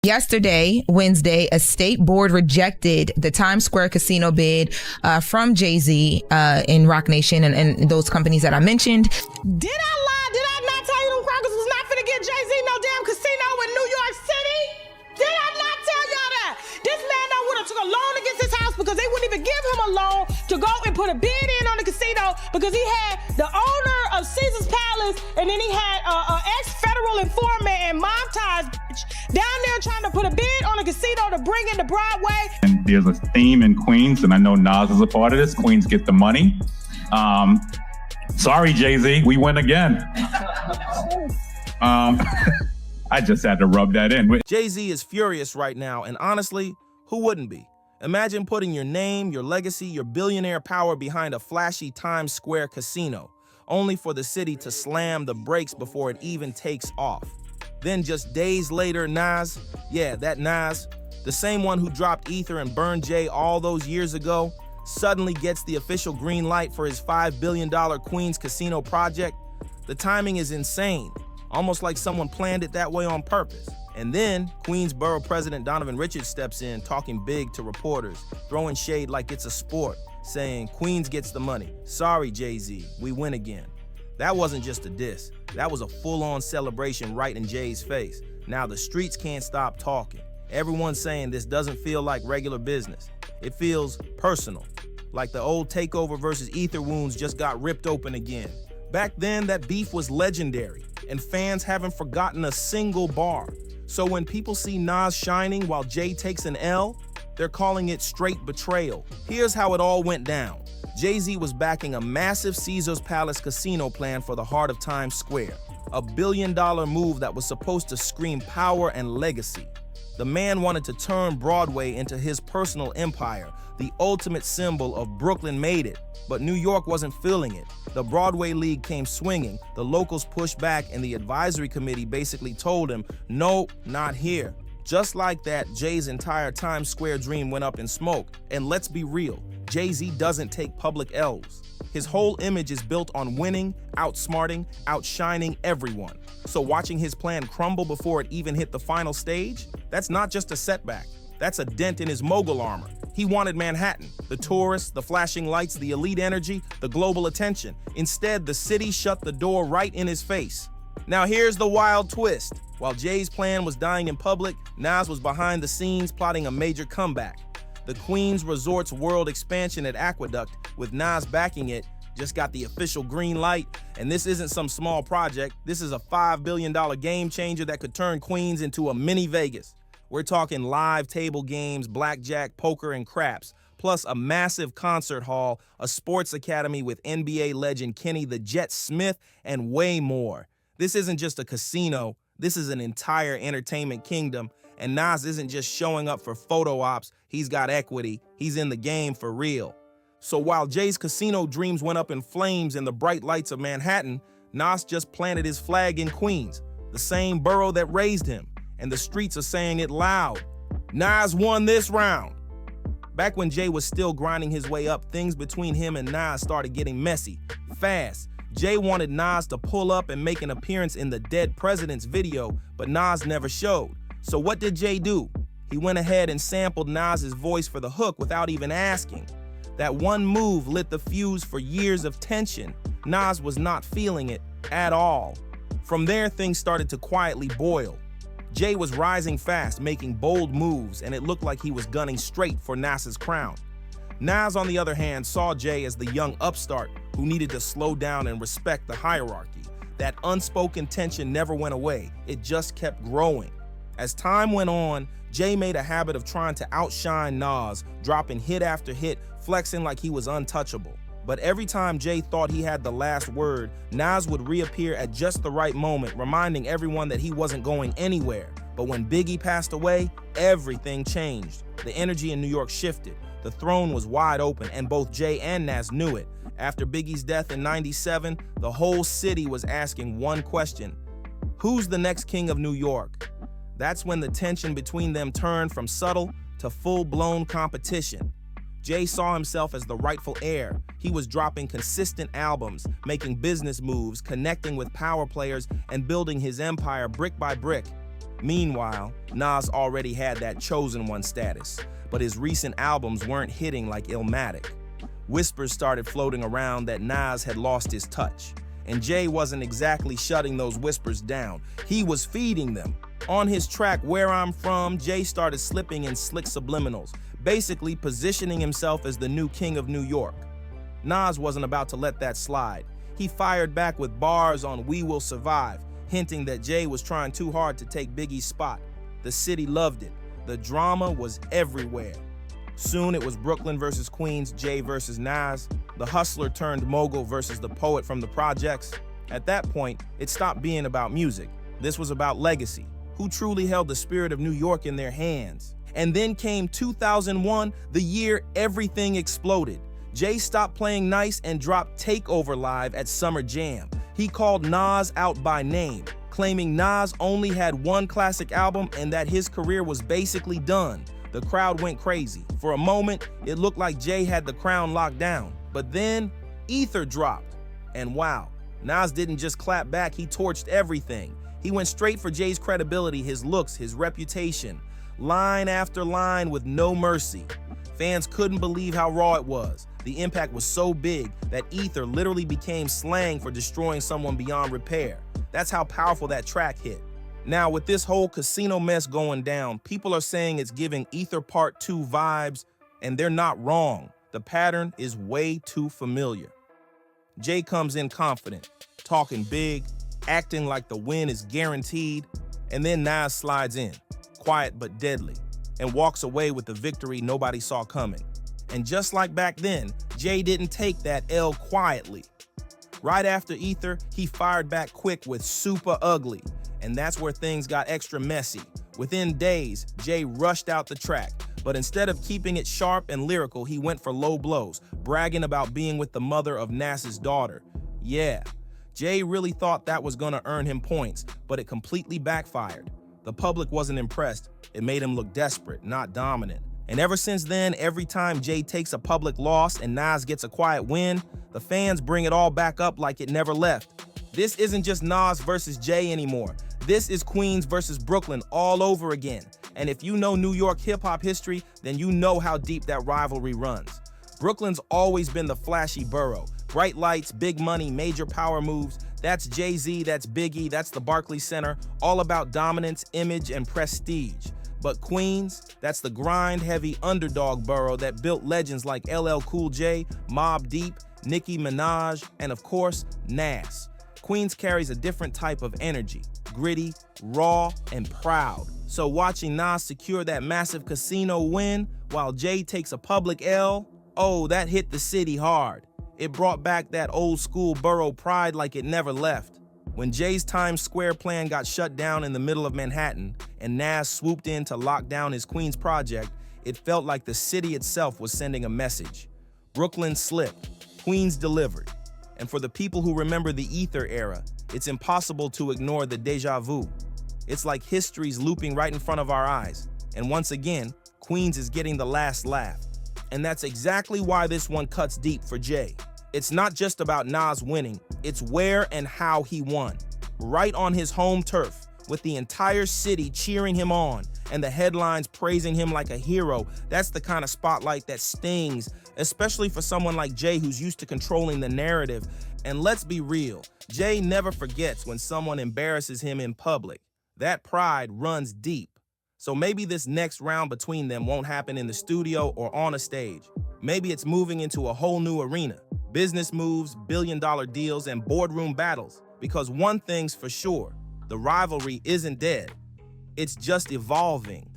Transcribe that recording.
Yesterday, Wednesday, a state board rejected the Times Square casino bid from JayZ in Roc Nation and those companies that I mentioned. Did I lie? Did I not tell you them crackers was not finna get JayZ no damn casino in New York City? Did I not tell y'all that? This man done would've took a loan against his house because they wouldn't even give him a loan to go and put a bid in on the casino because he had the owner of Caesar's Palace and then he had an ex-federal informant and mob ties bitch down there trying to put a bid on a casino to bring into Broadway. And there's a theme in Queens, and I know Nas is a part of this. Queens get the money. Sorry, JayZ, we win again. I just had to rub that in. JayZ is furious right now, and honestly, who wouldn't be? Imagine putting your name, your legacy, your billionaire power behind a flashy Times Square casino, only for the city to slam the brakes before it even takes off. Then just days later, Nas, yeah, that Nas, the same one who dropped Ether and burned Jay all those years ago, suddenly gets the official green light for his $5 billion Queens casino project. The timing is insane, almost like someone planned it that way on purpose. And then Queens Borough President Donovan Richards steps in, talking big to reporters, throwing shade like it's a sport, saying Queens gets the money. Sorry, JayZ, we win again. That wasn't just a diss. That was a full-on celebration right in Jay's face. Now the streets can't stop talking. Everyone's saying this doesn't feel like regular business. It feels personal, like the old Takeover versus Ether wounds just got ripped open again. Back then, that beef was legendary, and fans haven't forgotten a single bar. So when people see Nas shining while Jay takes an L, they're calling it straight betrayal. Here's how it all went down. JayZ was backing a massive Caesar's Palace casino plan for the heart of Times Square, a $1 billion move that was supposed to scream power and legacy. The man wanted to turn Broadway into his personal empire, the ultimate symbol of Brooklyn made it, but New York wasn't feeling it. The Broadway League came swinging, the locals pushed back, and the advisory committee basically told him, no, not here. Just like that, Jay's entire Times Square dream went up in smoke. And let's be real, JayZ doesn't take public L's. His whole image is built on winning, outsmarting, outshining everyone. So watching his plan crumble before it even hit the final stage, that's not just a setback. That's a dent in his mogul armor. He wanted Manhattan, the tourists, the flashing lights, the elite energy, the global attention. Instead, the city shut the door right in his face. Now here's the wild twist. While Jay's plan was dying in public, Nas was behind the scenes plotting a major comeback. The Queens Resorts World expansion at Aqueduct, with Nas backing it, just got the official green light. And this isn't some small project. This is a $5 billion game changer that could turn Queens into a mini Vegas. We're talking live table games, blackjack, poker, and craps, plus a massive concert hall, a sports academy with NBA legend Kenny the Jet Smith, and way more. This isn't just a casino, this is an entire entertainment kingdom, and Nas isn't just showing up for photo ops, he's got equity, he's in the game for real. So while Jay's casino dreams went up in flames in the bright lights of Manhattan, Nas just planted his flag in Queens, the same borough that raised him, and the streets are saying it loud. Nas won this round. Back when Jay was still grinding his way up, things between him and Nas started getting messy, fast. Jay wanted Nas to pull up and make an appearance in the Dead President's video, but Nas never showed. So what did Jay do? He went ahead and sampled Nas's voice for the hook without even asking. That one move lit the fuse for years of tension. Nas was not feeling it at all. From there, things started to quietly boil. Jay was rising fast, making bold moves, and it looked like he was gunning straight for Nas's crown. Nas, on the other hand, saw Jay as the young upstart who needed to slow down and respect the hierarchy. That unspoken tension never went away, it just kept growing. As time went on, Jay made a habit of trying to outshine Nas, dropping hit after hit, flexing like he was untouchable. But every time Jay thought he had the last word, Nas would reappear at just the right moment, reminding everyone that he wasn't going anywhere. But when Biggie passed away, everything changed. The energy in New York shifted. The throne was wide open, and both Jay and Nas knew it. After Biggie's death in '97, the whole city was asking one question: who's the next king of New York? That's when the tension between them turned from subtle to full-blown competition. Jay saw himself as the rightful heir. He was dropping consistent albums, making business moves, connecting with power players, and building his empire brick by brick. Meanwhile, Nas already had that chosen one status, but his recent albums weren't hitting like Illmatic. Whispers started floating around that Nas had lost his touch, and Jay wasn't exactly shutting those whispers down. He was feeding them. On his track, Where I'm From, Jay started slipping in slick subliminals, basically positioning himself as the new king of New York. Nas wasn't about to let that slide. He fired back with bars on We Will Survive, hinting that Jay was trying too hard to take Biggie's spot. The city loved it. The drama was everywhere. Soon it was Brooklyn versus Queens, Jay versus Nas, the hustler turned mogul versus the poet from the projects. At that point, it stopped being about music. This was about legacy. Who truly held the spirit of New York in their hands? And then came 2001, the year everything exploded. Jay stopped playing nice and dropped Takeover live at Summer Jam. He called Nas out by name, claiming Nas only had one classic album and that his career was basically done. The crowd went crazy. For a moment, it looked like Jay had the crown locked down. But then, Ether dropped. And wow, Nas didn't just clap back, he torched everything. He went straight for Jay's credibility, his looks, his reputation. Line after line with no mercy. Fans couldn't believe how raw it was. The impact was so big that Ether literally became slang for destroying someone beyond repair. That's how powerful that track hit. Now, with this whole casino mess going down, people are saying it's giving Ether Part 2 vibes, and they're not wrong. The pattern is way too familiar. Jay comes in confident, talking big, acting like the win is guaranteed, and then Nas slides in, quiet but deadly, and walks away with the victory nobody saw coming. And just like back then, Jay didn't take that L quietly. Right after Ether, he fired back quick with Super Ugly, and that's where things got extra messy. Within days, Jay rushed out the track, but instead of keeping it sharp and lyrical, he went for low blows, bragging about being with the mother of Nas's daughter. Yeah, Jay really thought that was gonna earn him points, but it completely backfired. The public wasn't impressed. It made him look desperate, not dominant. And ever since then, every time Jay takes a public loss and Nas gets a quiet win, the fans bring it all back up like it never left. This isn't just Nas versus Jay anymore. This is Queens versus Brooklyn all over again. And if you know New York hip-hop history, then you know how deep that rivalry runs. Brooklyn's always been the flashy borough. Bright lights, big money, major power moves. That's JayZ, that's Biggie, that's the Barclays Center, all about dominance, image, and prestige. But Queens, that's the grind-heavy underdog borough that built legends like LL Cool J, Mobb Deep, Nicki Minaj, and of course, Nas. Queens carries a different type of energy, gritty, raw, and proud. So watching Nas secure that massive casino win while Jay takes a public L, oh, that hit the city hard. It brought back that old school borough pride like it never left. When Jay's Times Square plan got shut down in the middle of Manhattan and Nas swooped in to lock down his Queens project, it felt like the city itself was sending a message. Brooklyn slipped, Queens delivered. And for the people who remember the Ether era, it's impossible to ignore the deja vu. It's like history's looping right in front of our eyes. And once again, Queens is getting the last laugh. And that's exactly why this one cuts deep for Jay. It's not just about Nas winning, it's where and how he won. Right on his home turf, with the entire city cheering him on and the headlines praising him like a hero. That's the kind of spotlight that stings, especially for someone like Jay who's used to controlling the narrative. And let's be real, Jay never forgets when someone embarrasses him in public. That pride runs deep. So maybe this next round between them won't happen in the studio or on a stage. Maybe it's moving into a whole new arena. Business moves, billion-dollar deals, and boardroom battles. Because one thing's for sure, the rivalry isn't dead. It's just evolving.